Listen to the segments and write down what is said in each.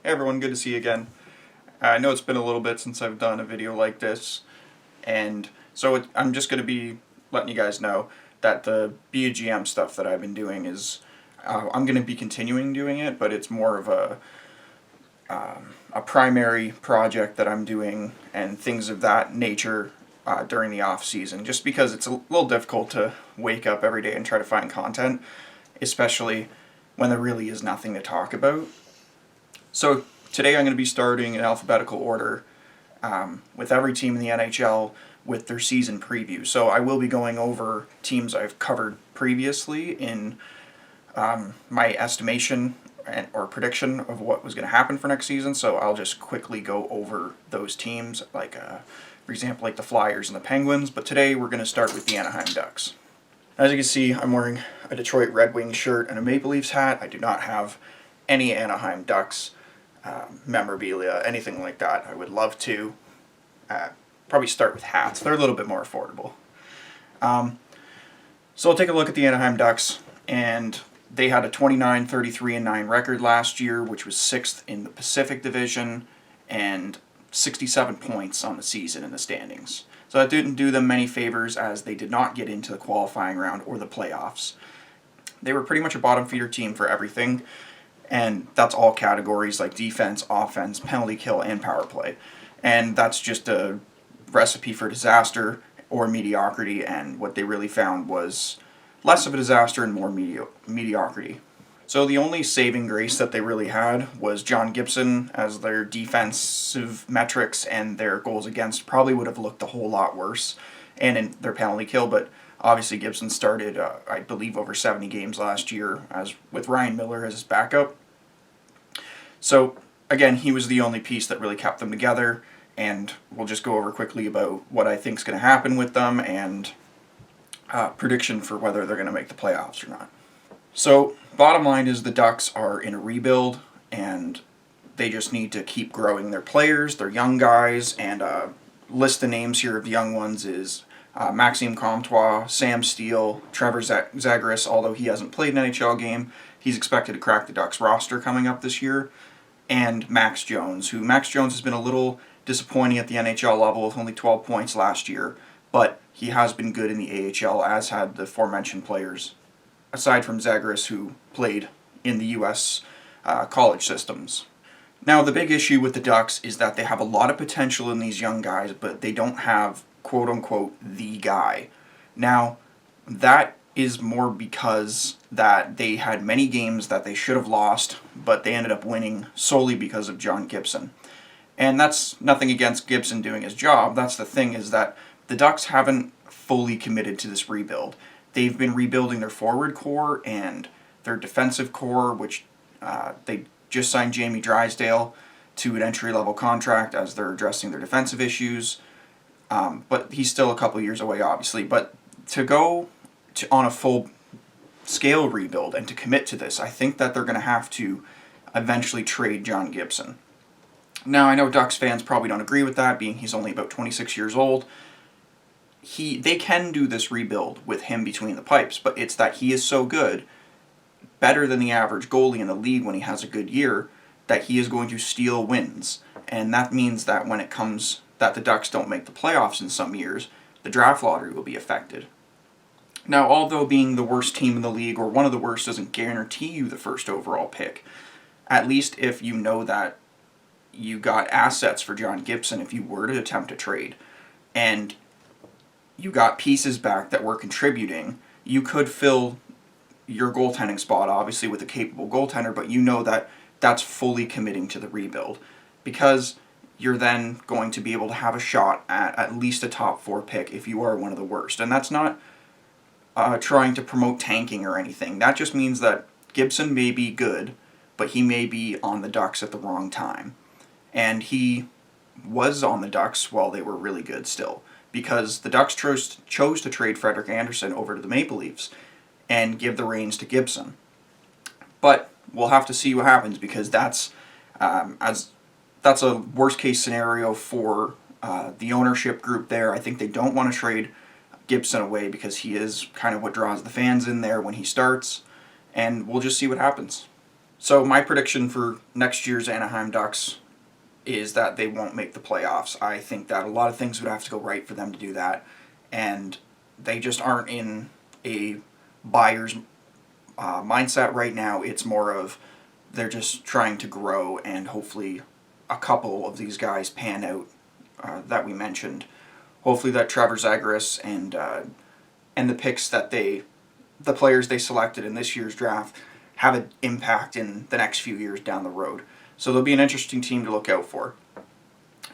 Hey everyone, good to see you again. I know it's been a little bit since I've done a video like this, and so I'm just going to be letting you guys know that the Be a GM stuff that I've been doing is, I'm going to be continuing doing it, but it's more of a primary project that I'm doing and things of that nature during the off season, just because it's a little difficult to wake up every day and try to find content, especially when there really is nothing to talk about. So today I'm going to be starting in alphabetical order with every team in the NHL with their season preview. So I will be going over teams I've covered previously in my estimation or prediction of what was going to happen for next season. So I'll just quickly go over those teams, like for example, like the Flyers and the Penguins. But today we're going to start with the Anaheim Ducks. As you can see, I'm wearing a Detroit Red Wings shirt and a Maple Leafs hat. I do not have any Anaheim Ducks memorabilia, anything like that. I would love to probably start with hats. They're a little bit more affordable. So we'll take a look at the Anaheim Ducks, and they had a 29-33-9 record last year, which was 6th in the Pacific Division, and 67 points on the season in the standings. So that didn't do them many favors, as they did not get into the qualifying round or the playoffs. They were pretty much a bottom feeder team for everything, and that's all categories like defense, offense, penalty kill, and power play. And that's just a recipe for disaster or mediocrity, and what they really found was less of a disaster and more mediocrity. So the only saving grace that they really had was John Gibson, as their defensive metrics and their goals against probably would have looked a whole lot worse, and in their penalty kill, but obviously Gibson started, I believe, over 70 games last year as with Ryan Miller as his backup. So again, he was the only piece that really kept them together, and we'll just go over quickly about what I think is going to happen with them and prediction for whether they're going to make the playoffs or not. So bottom line is the Ducks are in a rebuild, and they just need to keep growing their players, their young guys, and list the names here of the young ones is Maxime Comtois, Sam Steele, Trevor Zagreus, although he hasn't played an NHL game. He's expected to crack the Ducks roster coming up this year. And Max Jones, Max Jones has been a little disappointing at the NHL level with only 12 points last year, but he has been good in the AHL, as had the aforementioned players, aside from Zagreus, who played in the U.S. College systems. Now, the big issue with the Ducks is that they have a lot of potential in these young guys, but they don't have, quote-unquote, the guy. Now, that is more because that they had many games that they should have lost, but they ended up winning solely because of John Gibson. And that's nothing against Gibson doing his job. That's the thing, is that the Ducks haven't fully committed to this rebuild. They've been rebuilding their forward core and their defensive core, which they just signed Jamie Drysdale to an entry-level contract as they're addressing their defensive issues. But he's still a couple years away, obviously. But to go on a full-scale rebuild and to commit to this, I think that they're going to have to eventually trade John Gibson. Now, I know Ducks fans probably don't agree with that, being he's only about 26 years old. They can do this rebuild with him between the pipes, but it's that he is so good, better than the average goalie in the league when he has a good year, that he is going to steal wins. And that means that when it comes that the Ducks don't make the playoffs in some years, the draft lottery will be affected. Now, although being the worst team in the league, or one of the worst, doesn't guarantee you the first overall pick, at least if you know that you got assets for John Gibson if you were to attempt a trade, and you got pieces back that were contributing, you could fill your goaltending spot, obviously, with a capable goaltender, but you know that that's fully committing to the rebuild, because you're then going to be able to have a shot at least a top 4 pick if you are one of the worst. And that's not trying to promote tanking or anything. That just means that Gibson may be good, but he may be on the Ducks at the wrong time. And he was on the Ducks while they were really good still, because the Ducks chose to trade Frederik Andersen over to the Maple Leafs and give the reins to Gibson. But we'll have to see what happens, because that's a worst-case scenario for the ownership group there. I think they don't want to trade Gibson away, because he is kind of what draws the fans in there when he starts, and we'll just see what happens. So my prediction for next year's Anaheim Ducks is that they won't make the playoffs. I think that a lot of things would have to go right for them to do that, and they just aren't in a buyer's mindset right now. It's more of they're just trying to grow, and hopefully a couple of these guys pan out that we mentioned. Hopefully that Trevor Zagreus and the picks that the players they selected in this year's draft have an impact in the next few years down the road. So they'll be an interesting team to look out for.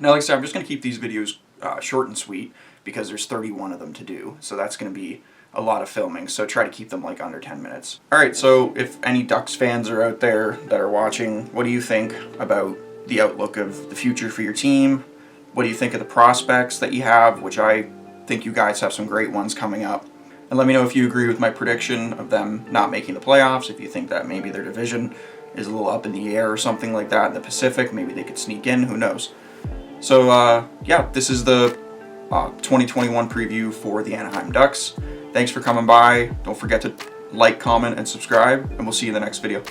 Now, like I said, I'm just going to keep these videos short and sweet because there's 31 of them to do. So that's going to be a lot of filming. So try to keep them like under 10 minutes. All right, so if any Ducks fans are out there that are watching, what do you think about the outlook of the future for your team? What do you think of the prospects that you have, which I think you guys have some great ones coming up? And let me know if you agree with my prediction of them not making the playoffs, if you think that maybe their division is a little up in the air or something like that in the Pacific. Maybe they could sneak in, who knows. So, yeah, this is the 2021 preview for the Anaheim Ducks. Thanks for coming by. Don't forget to like, comment, and subscribe, and we'll see you in the next video.